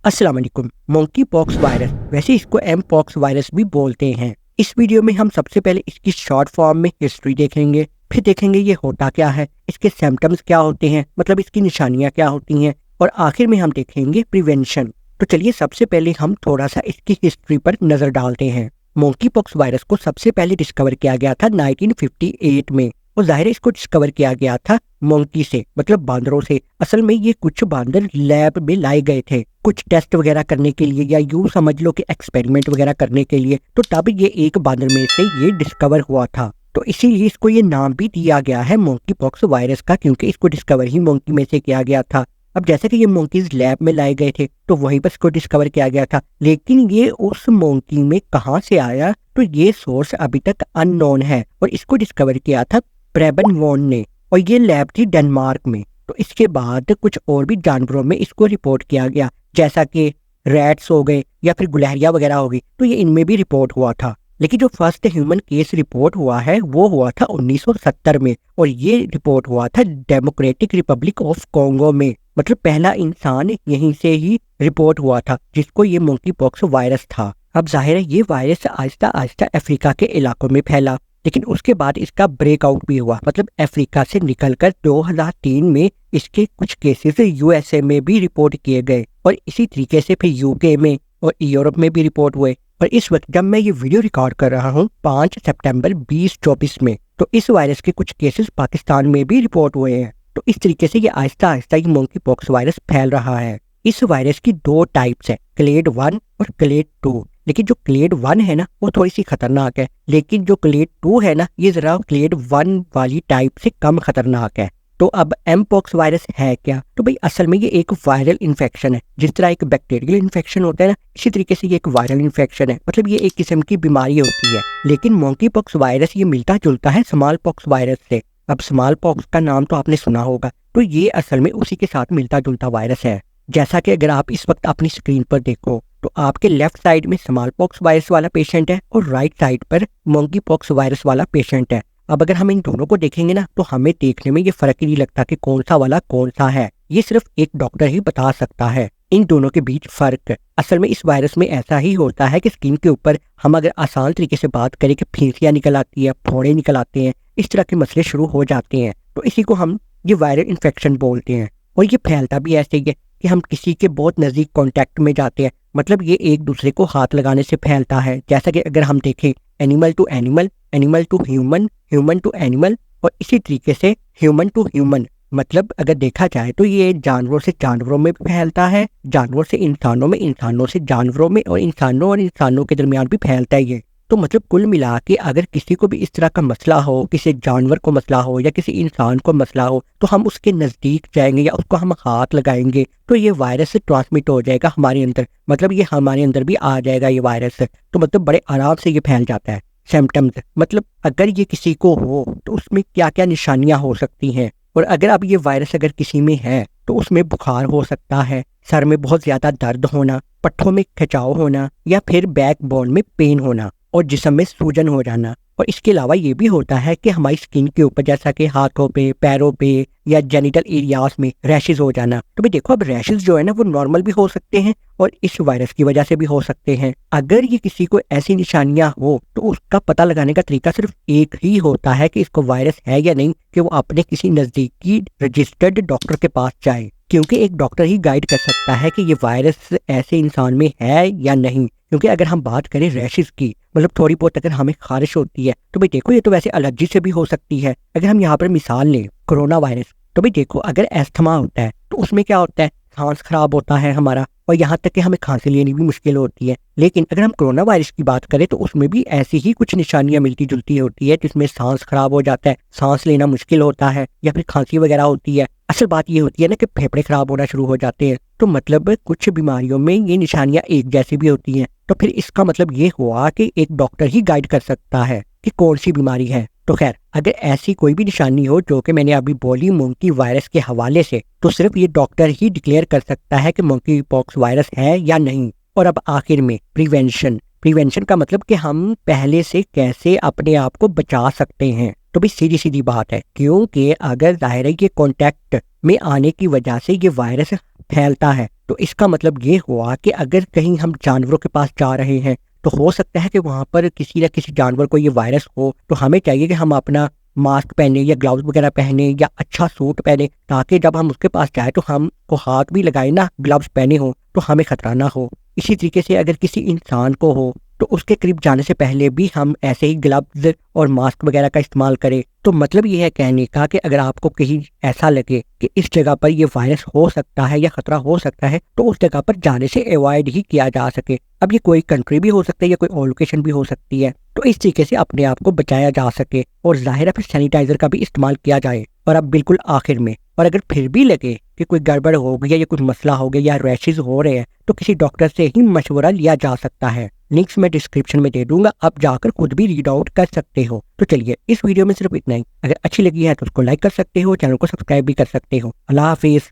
अस्सलाम वालेकुम। Monkey pox virus, वैसे इसको एम पॉक्स वायरस भी बोलते हैं। इस वीडियो में हम सबसे पहले इसकी शॉर्ट फॉर्म में हिस्ट्री देखेंगे, फिर देखेंगे ये होता क्या है, इसके सिम्टम्स क्या होते हैं, मतलब इसकी निशानियां क्या होती हैं, और आखिर में हम देखेंगे प्रिवेंशन। तो चलिए सबसे पहले हम थोड़ा सा इसकी हिस्ट्री पर नजर डालते हैं। मंकी पॉक्स वायरस को सबसे पहले डिस्कवर किया गया था 1958 में, और जाहिर है इसको डिस्कवर किया गया था मंकी से, मतलब बांदरों से। असल में ये कुछ बांदर लैब में लाए गए थे कुछ टेस्ट वगैरह करने के लिए, या यूं समझ लो कि एक्सपेरिमेंट वगैरह करने के लिए। तो तब ये एक बांदर में से ये डिस्कवर हुआ था, तो इसीलिए इसको ये नाम भी दिया गया है मंकी पॉक्स वायरस का, क्योंकि इसको डिस्कवर ही मंकी में से किया गया था। अब जैसे कि ये मंकीज लैब में लाए गए थे तो वहीं पर इसको डिस्कवर किया गया था, लेकिन ये उस मंकी में कहाँ से आया तो ये सोर्स अभी तक अननोन है। और इसको डिस्कवर किया था प्रेबन वॉन ने, और ये लैब थी डेनमार्क में। तो इसके बाद कुछ और भी जानवरों में इसको रिपोर्ट किया गया, जैसा कि रैट्स हो गए या फिर गुलहरिया वगैरह हो गई, तो ये इनमें भी रिपोर्ट हुआ था। लेकिन जो फर्स्ट ह्यूमन केस रिपोर्ट हुआ है वो हुआ था 1970 में, और ये रिपोर्ट हुआ था डेमोक्रेटिक रिपब्लिक ऑफ कॉन्गो में। मतलब पहला इंसान यहीं से ही रिपोर्ट हुआ था जिसको ये मंकी पॉक्स वायरस था। अब जाहिर है ये वायरस आहिस्ता आहिस्ता अफ्रीका के इलाकों में फैला, लेकिन उसके बाद इसका ब्रेकआउट भी हुआ। मतलब अफ्रीका से निकलकर 2003 में इसके कुछ केसेस यूएसए में भी रिपोर्ट किए गए, और इसी तरीके से फिर यूके में और यूरोप में भी रिपोर्ट हुए। और इस वक्त जब मैं ये वीडियो रिकॉर्ड कर रहा हूँ 5 सितंबर 2024 में, तो इस वायरस के कुछ केसेस पाकिस्तान में भी रिपोर्ट हुए हैं। तो इस तरीके से ये आहिस्ता आहिस्ता ये मंकी पॉक्स वायरस फैल रहा है। इस वायरस की 2 टाइप्स है, क्लेड 1 और क्लेड 2। लेकिन जो क्लेड 1 है ना वो थोड़ी सी खतरनाक है, लेकिन जो क्लेड 2 है ना ये जरा क्लेड 1 वाली टाइप से कम खतरनाक है। तो अब एम पॉक्स वायरस है क्या? तो भाई असल में ये एक वायरल इन्फेक्शन है। जिस तरह एक बैक्टीरियल इन्फेक्शन होता है ना, इसी तरीके से ये एक वायरल इन्फेक्शन है। मतलब ये एक किस्म की बीमारी होती है। लेकिन मंकी पॉक्स वायरस ये मिलता जुलता है स्मॉल पॉक्स वायरस से। अब स्मॉल पॉक्स का नाम तो आपने सुना होगा, तो ये असल में उसी के साथ मिलता जुलता वायरस है। जैसा कि अगर आप इस वक्त अपनी स्क्रीन पर देखो तो आपके लेफ्ट साइड में स्मॉल पॉक्स वायरस वाला पेशेंट है और राइट साइड पर मंकी पॉक्स वायरस वाला पेशेंट है। अब अगर हम इन दोनों को देखेंगे ना तो हमें देखने में ये फर्क ही नहीं लगता कि कौन सा वाला कौन सा है। ये सिर्फ एक डॉक्टर ही बता सकता है इन दोनों के बीच फर्क। असल में इस वायरस में ऐसा ही होता है कि स्किन के ऊपर हम अगर आसान तरीके से बात करें कि फीसियां निकल आती है, फोड़े निकल आते हैं, इस तरह के मसले शुरू हो जाते हैं, तो इसी को हम ये वायरल इन्फेक्शन बोलते हैं। और ये फैलता भी ऐसे ही है कि हम किसी के बहुत नज़दीक कांटेक्ट में जाते हैं, मतलब ये एक दूसरे को हाथ लगाने से फैलता है। जैसा कि अगर हम देखें animal to animal, animal to human, human to animal, और इसी तरीके से ह्यूमन टू ह्यूमन। मतलब अगर देखा जाए तो ये जानवरों से जानवरों में भी फैलता है, जानवरों से इंसानों में, इंसानों से जानवरों में, और इंसानों के दरमियान भी फैलता है ये। तो मतलब कुल मिला के अगर किसी को भी इस तरह का मसला हो, किसी जानवर को मसला हो या किसी इंसान को मसला हो, तो हम उसके नज़दीक जाएंगे या उसको हम हाथ लगाएंगे तो ये वायरस से ट्रांसमिट हो जाएगा हमारे अंदर। मतलब ये हमारे अंदर भी आ जाएगा ये वायरस, तो मतलब बड़े आराम से ये फैल जाता है। सिम्टम्स, मतलब अगर ये किसी को हो तो उसमें क्या क्या निशानियां हो सकती हैं। और अगर अब ये वायरस अगर किसी में है तो उसमें बुखार हो सकता है, सर में बहुत ज्यादा दर्द होना, पट्ठों में खिंचाव होना, या फिर बैक बोन में पेन होना, और जिस्म में सूजन हो जाना। और इसके अलावा ये भी होता है कि हमारी स्किन के ऊपर, जैसा कि हाथों पे, पैरों पे या जेनिटल एरियाज में रैशेज हो जाना। तो भाई देखो अब रैशेज जो है ना वो नॉर्मल भी हो सकते हैं और इस वायरस की वजह से भी हो सकते हैं। अगर ये किसी को ऐसी निशानियां हो तो उसका पता लगाने का तरीका सिर्फ एक ही होता है कि इसको वायरस है या नहीं, कि वो अपने किसी नजदीकी रजिस्टर्ड डॉक्टर के पास जाए, क्योंकि एक डॉक्टर ही गाइड कर सकता है कि ये वायरस ऐसे इंसान में है या नहीं। क्योंकि अगर हम बात करें रैशेज की, मतलब थोड़ी बहुत अगर हमें खारिश होती है, तो भाई देखो ये तो वैसे एलर्जी से भी हो सकती है। अगर हम यहाँ पर मिसाल लें कोरोना वायरस, तो भाई देखो अगर एस्थमा होता है तो उसमें क्या होता है, सांस खराब होता है हमारा, और यहाँ तक कि हमें खांसी लेनी भी मुश्किल होती है। लेकिन अगर हम कोरोना वायरस की बात करें तो उसमें भी ऐसी ही कुछ निशानियां मिलती जुलती होती है, जिसमें सांस खराब हो जाता है, सांस लेना मुश्किल होता है, या फिर खांसी वगैरह होती है। असल बात ये होती है ना कि फेफड़े खराब होना शुरू हो जाते हैं। तो मतलब कुछ बीमारियों में ये निशानियां एक जैसी भी होती हैं। तो फिर इसका मतलब ये हुआ कि एक डॉक्टर ही गाइड कर सकता है कि कौन सी बीमारी है। तो खैर अगर ऐसी कोई भी निशानी हो जो कि मैंने अभी बोली मंकी वायरस के हवाले से, तो सिर्फ ये डॉक्टर ही डिक्लेयर कर सकता है कि मंकी पॉक्स वायरस है या नहीं। और अब आखिर में प्रिवेंशन का मतलब कि हम पहले से कैसे अपने आप को बचा सकते हैं। तो भी सीधी सीधी बात है, क्योंकि अगर जाहिर है ये कॉन्टैक्ट में आने की वजह से ये वायरस फैलता है, तो इसका मतलब ये हुआ कि अगर कहीं हम जानवरों के पास जा रहे हैं तो हो सकता है कि वहां पर किसी न किसी जानवर को ये वायरस हो, तो हमें चाहिए कि हम अपना मास्क पहने या ग्लव्स वगैरह पहने या अच्छा सूट पहने, ताकि जब हम उसके पास जाए तो हम को हाथ भी लगाए ना, ग्लव्स पहने हो तो हमें खतरा ना हो। इसी तरीके से अगर किसी इंसान को हो तो उसके करीब जाने से पहले भी हम ऐसे ही ग्लव्स और मास्क वगैरह का इस्तेमाल करें। तो मतलब ये है कहने का कि अगर आपको कहीं ऐसा लगे कि इस जगह पर ये वायरस हो सकता है या खतरा हो सकता है तो उस जगह पर जाने से अवॉइड ही किया जा सके। अब ये कोई कंट्री भी हो सकता है या कोई और लोकेशन भी हो सकती है, तो इस तरीके से अपने आप को बचाया जा सके। और जाहिर है फिर सैनिटाइजर का भी इस्तेमाल किया जाए। और अब बिल्कुल आखिर में, और अगर फिर भी लगे कि कोई गड़बड़ हो गई है या कोई मसला हो गया या रैशेज हो रहे हैं तो किसी डॉक्टर से ही मशवरा लिया जा सकता है। लिंक्स मैं डिस्क्रिप्शन में दे दूंगा, आप जाकर खुद भी रीड आउट कर सकते हो। तो चलिए इस वीडियो में सिर्फ इतना ही। अगर अच्छी लगी है तो उसको लाइक कर सकते हो, चैनल को सब्सक्राइब भी कर सकते हो। अल्लाह हाफिज।